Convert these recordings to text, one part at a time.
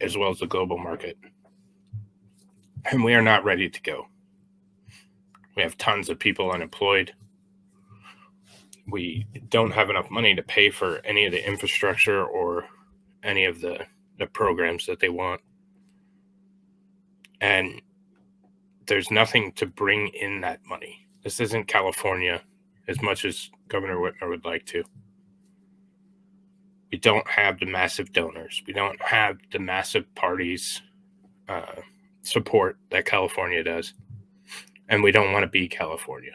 as well as the global market. And we are not ready to go. We have tons of people unemployed. We don't have enough money to pay for any of the infrastructure or any of the programs that they want. And there's nothing to bring in that money. This isn't California, as much as Governor Whitmer would like to. We don't have the massive donors. We don't have the massive parties support that California does. And we don't want to be California.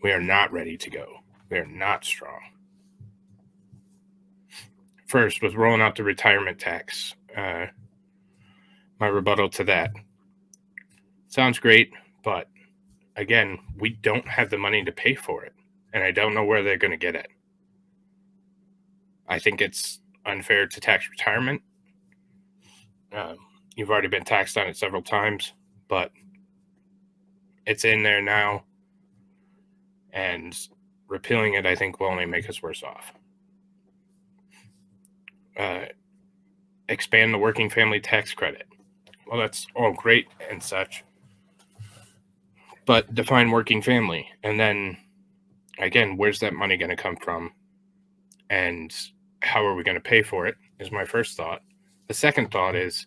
We are not ready to go. We are not strong. First, with rolling out the retirement tax, my rebuttal to that. Sounds great, but again, we don't have the money to pay for it, and I don't know where they're going to get it. I think it's unfair to tax retirement. You've already been taxed on it several times, but it's in there now, and repealing it, I think, will only make us worse off. Expand the working family tax credit. Well, that's all great and such, but define working family. And then, again, where's that money going to come from? And how are we going to pay for it is my first thought. The second thought is,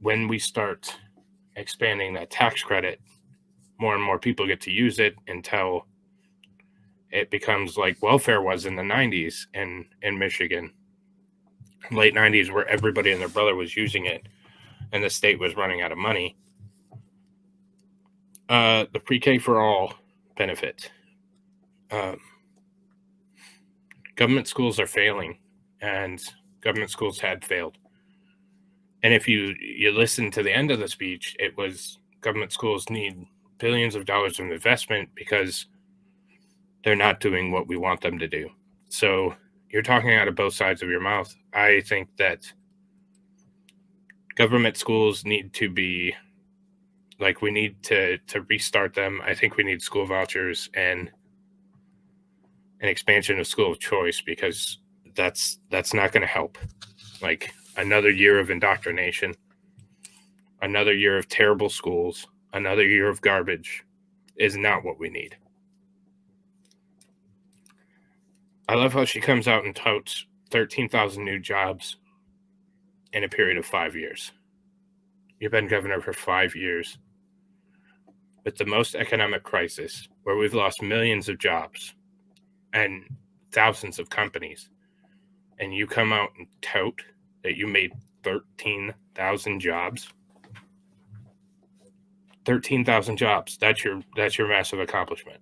when we start expanding that tax credit, more and more people get to use it until it becomes like welfare was in the 90s in Michigan, late 90s, where everybody and their brother was using it and the state was running out of money. The pre-K for all benefit. Government schools are failing, and government schools had failed. And if you listen to the end of the speech, it was government schools need billions of dollars of investment because they're not doing what we want them to do. So you're talking out of both sides of your mouth. I think that government schools need to be, like, we need to restart them. I think we need school vouchers and an expansion of school of choice, because that's not going to help. Like, another year of indoctrination, another year of terrible schools, another year of garbage is not what we need. I love how she comes out and touts 13,000 new jobs in a period of 5 years. You've been governor for 5 years with the most economic crisis, where we've lost millions of jobs and thousands of companies, and you come out and tout that you made 13,000 jobs. 13,000 jobs. That's your massive accomplishment.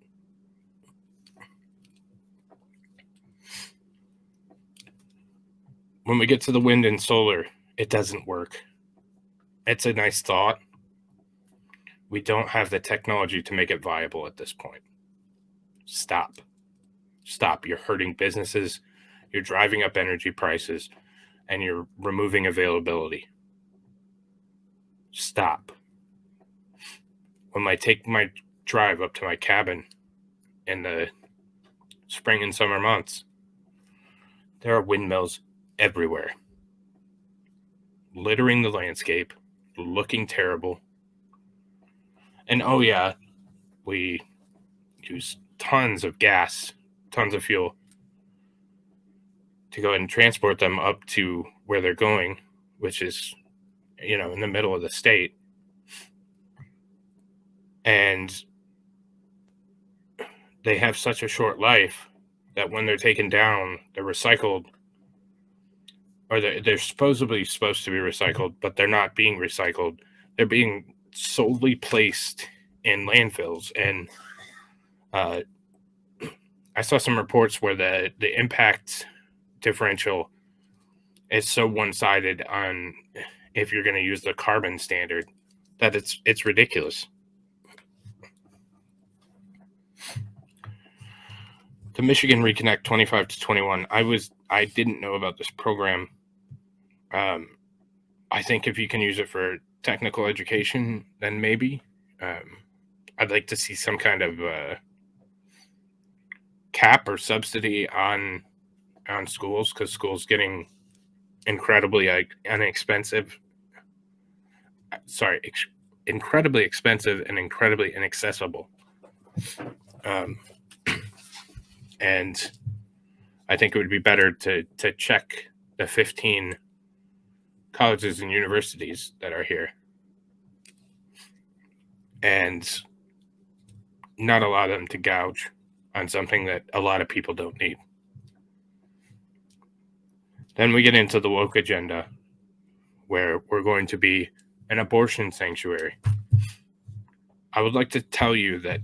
When we get to the wind and solar, it doesn't work. It's a nice thought. We don't have the technology to make it viable at this point. Stop. You're hurting businesses. You're driving up energy prices, and you're removing availability. Stop. When I take my drive up to my cabin in the spring and summer months, there are windmills everywhere, littering the landscape, looking terrible. And oh yeah, we use tons of gas, tons of fuel to go ahead and transport them up to where they're going, which is, in the middle of the state. And they have such a short life that when they're taken down, they're recycled, or they're supposedly supposed to be recycled, but they're not being recycled. They're being solely placed in landfills. And I saw some reports where the impact differential is so one-sided on if you're going to use the carbon standard that it's ridiculous. The Michigan Reconnect 25 to 21, I didn't know about this program. I think if you can use it for technical education, then maybe. I'd like to see some kind of cap or subsidy on on schools because schools getting incredibly inexpensive and incredibly inaccessible. And I think it would be better to check the 15 colleges and universities that are here and not allow them to gouge on something that a lot of people don't need. Then we get into the woke agenda, where we're going to be an abortion sanctuary. I would like to tell you that,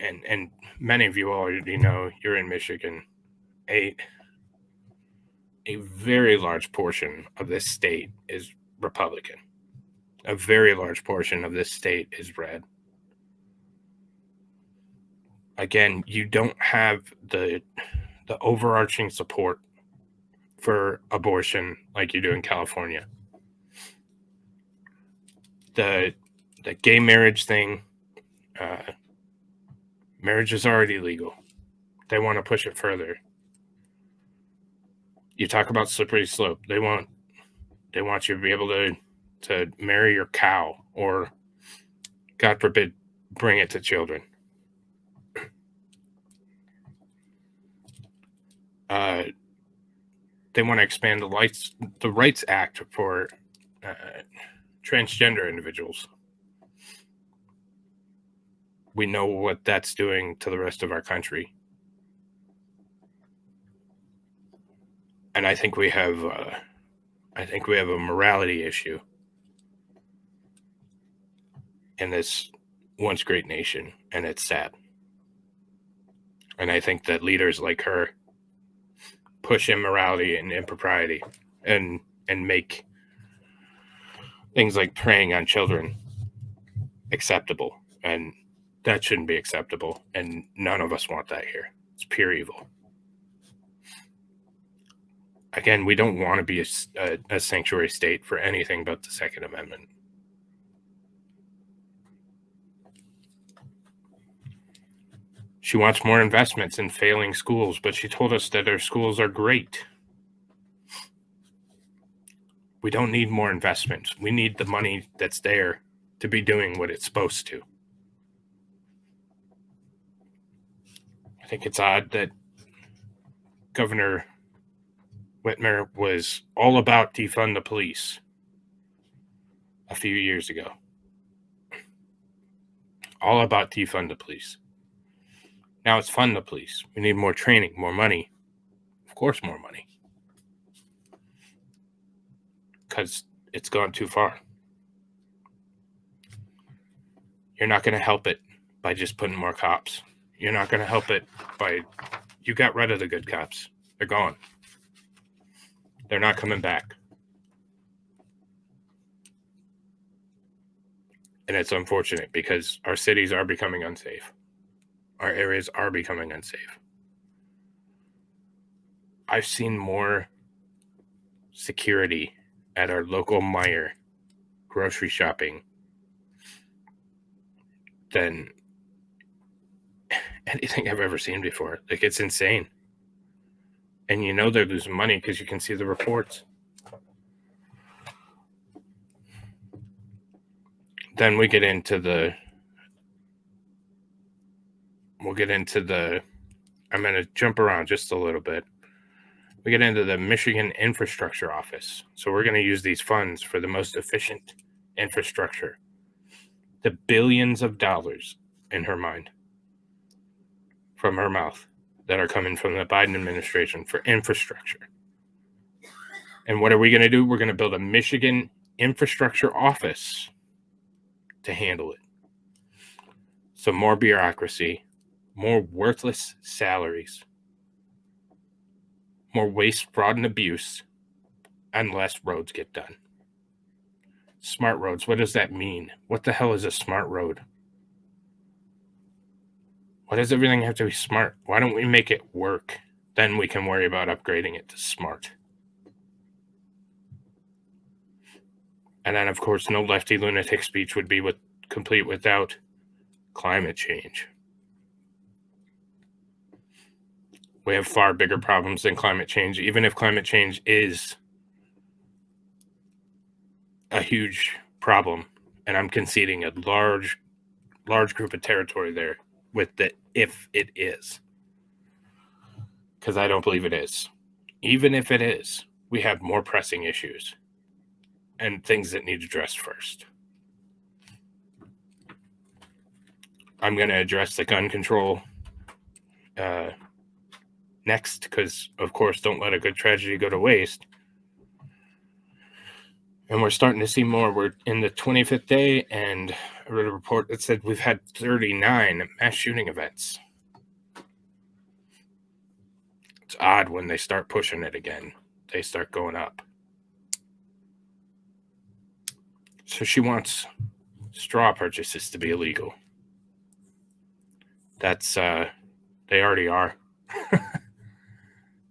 and many of you already know, you're in Michigan, a very large portion of this state is Republican. A very large portion of this state is red. Again, you don't have the overarching support for abortion like you do in California. The gay marriage thing, marriage is already legal. They want to push it further. You talk about slippery slope. They want you to be able to marry your cow, or God forbid, bring it to children. They want to expand the Rights Act for transgender individuals. We know what that's doing to the rest of our country. And I think we have a morality issue in this once great nation, and it's sad. And I think that leaders like her push immorality and impropriety and make things like preying on children acceptable, and that shouldn't be acceptable, and none of us want that here. It's pure evil. Again, we don't want to be a sanctuary state for anything but the Second Amendment. She wants more investments in failing schools, but she told us that our schools are great. We don't need more investments. We need the money that's there to be doing what it's supposed to. I think it's odd that Governor Whitmer was all about defund the police a few years ago. All about defund the police. Now it's fund the police. We need more training, more money. Of course, more money. Because it's gone too far. You're not going to help it by just putting more cops. You're not going to help it by... You got rid of the good cops. They're gone. They're not coming back. And it's unfortunate because our cities are becoming unsafe. Our areas are becoming unsafe. I've seen more security at our local Meijer grocery shopping than anything I've ever seen before. Like, it's insane. And you know they're losing money because you can see the reports. Then we get into the I'm going to jump around just a little bit. We get into the Michigan Infrastructure Office. So we're going to use these funds for the most efficient infrastructure. The billions of dollars, in her mind, from her mouth, that are coming from the Biden administration for infrastructure. And what are we going to do? We're going to build a Michigan Infrastructure Office to handle it. So more bureaucracy, more worthless salaries, more waste, fraud, and abuse, and less roads get done. Smart roads, what does that mean? What the hell is a smart road? Why does everything have to be smart? Why don't we make it work? Then we can worry about upgrading it to smart. And then, of course, no lefty lunatic speech would be complete without climate change. We have far bigger problems than climate change, even if climate change is a huge problem. And I'm conceding a large group of territory there with the if it is. Because I don't believe it is. Even if it is, we have more pressing issues and things that need addressed first. I'm going to address the gun control next, because, of course, don't let a good tragedy go to waste. And we're starting to see more. We're in the 25th day, and I read a report that said we've had 39 mass shooting events. It's odd when they start pushing it again. They start going up. So she wants straw purchases to be illegal. That's, they already are.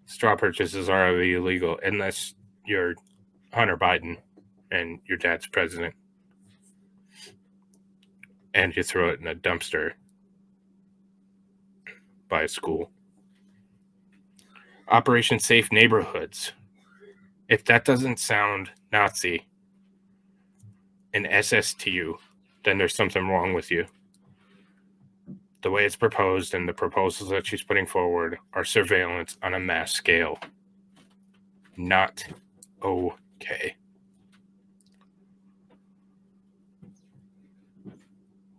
Straw purchases are already illegal unless you're Hunter Biden and your dad's president and you throw it in a dumpster by a school. Operation Safe Neighborhoods. If that doesn't sound Nazi and SS to you, then there's something wrong with you. The way it's proposed and the proposals that she's putting forward are surveillance on a mass scale. Not okay.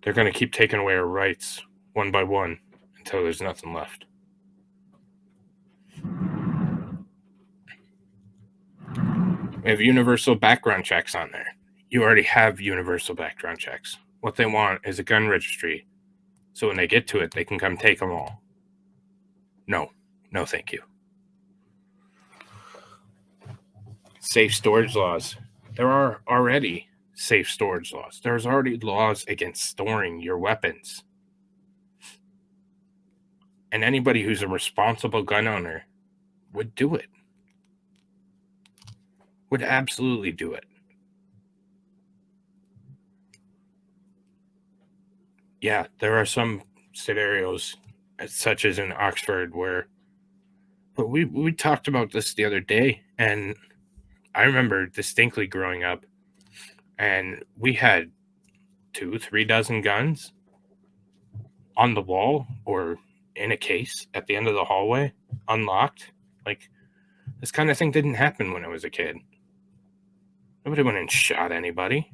They're going to keep taking away our rights one by one until there's nothing left. We have universal background checks on there. You already have universal background checks. What they want is a gun registry. So when they get to it, they can come take them all. No, thank you. Safe storage laws. There are already safe storage laws. There's already laws against storing your weapons. And anybody who's a responsible gun owner would do it. Would absolutely do it. Yeah, there are some scenarios, such as in Oxford, where, but we talked about this the other day, and I remember distinctly growing up, and we had 2-3 dozen guns on the wall or in a case at the end of the hallway, unlocked. Like, this kind of thing didn't happen when I was a kid. Nobody went and shot anybody.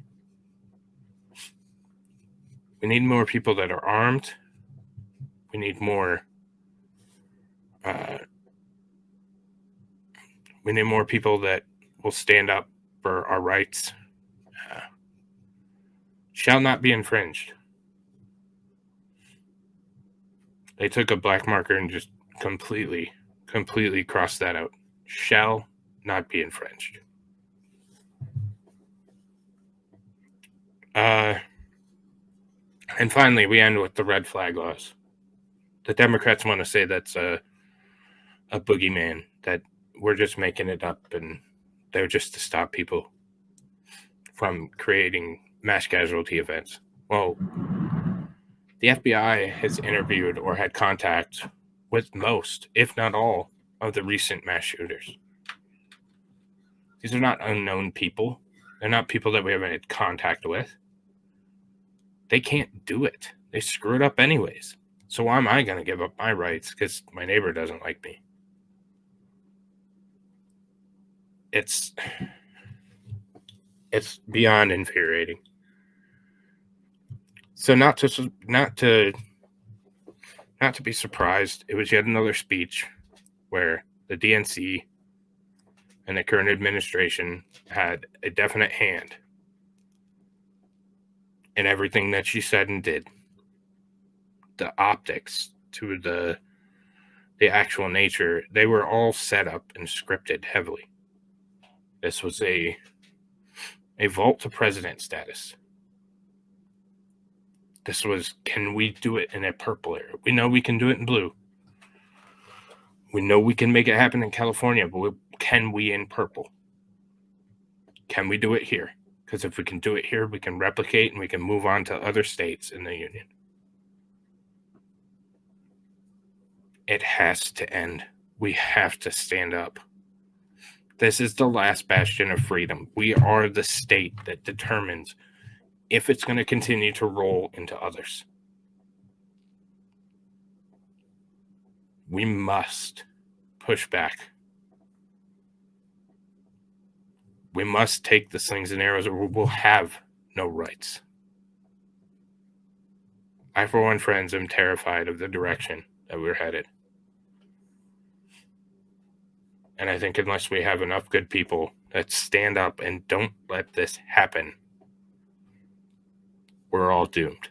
We need more people that are armed. We need more. We need more people that will stand up for our rights. Shall not be infringed. They took a black marker and just completely crossed that out. Shall not be infringed. And finally, we end with the red flag laws. The Democrats want to say that's a boogeyman, that we're just making it up and they're just to stop people from creating mass casualty events. Well, the FBI has interviewed or had contact with most, if not all, of the recent mass shooters. These are not unknown people. They're not people that we haven't had contact with. They can't do it. They screw it up anyways. So why am I going to give up my rights because my neighbor doesn't like me? It's beyond infuriating. So not to be surprised, it was yet another speech where the DNC and the current administration had a definite hand in everything that she said and did. The optics to the actual nature, they were all set up and scripted heavily. This was a vault to president status. This was, can we do it in a purple area? We know we can do it in blue. We know we can make it happen in California, but can we in purple? Can we do it here? Because if we can do it here, we can replicate and we can move on to other states in the union. It has to end. We have to stand up. This is the last bastion of freedom. We are the state that determines if it's going to continue to roll into others. We must push back. We must take the slings and arrows, or we'll have no rights. I, for one, friends, am terrified of the direction that we're headed. And I think unless we have enough good people that stand up and don't let this happen, we're all doomed.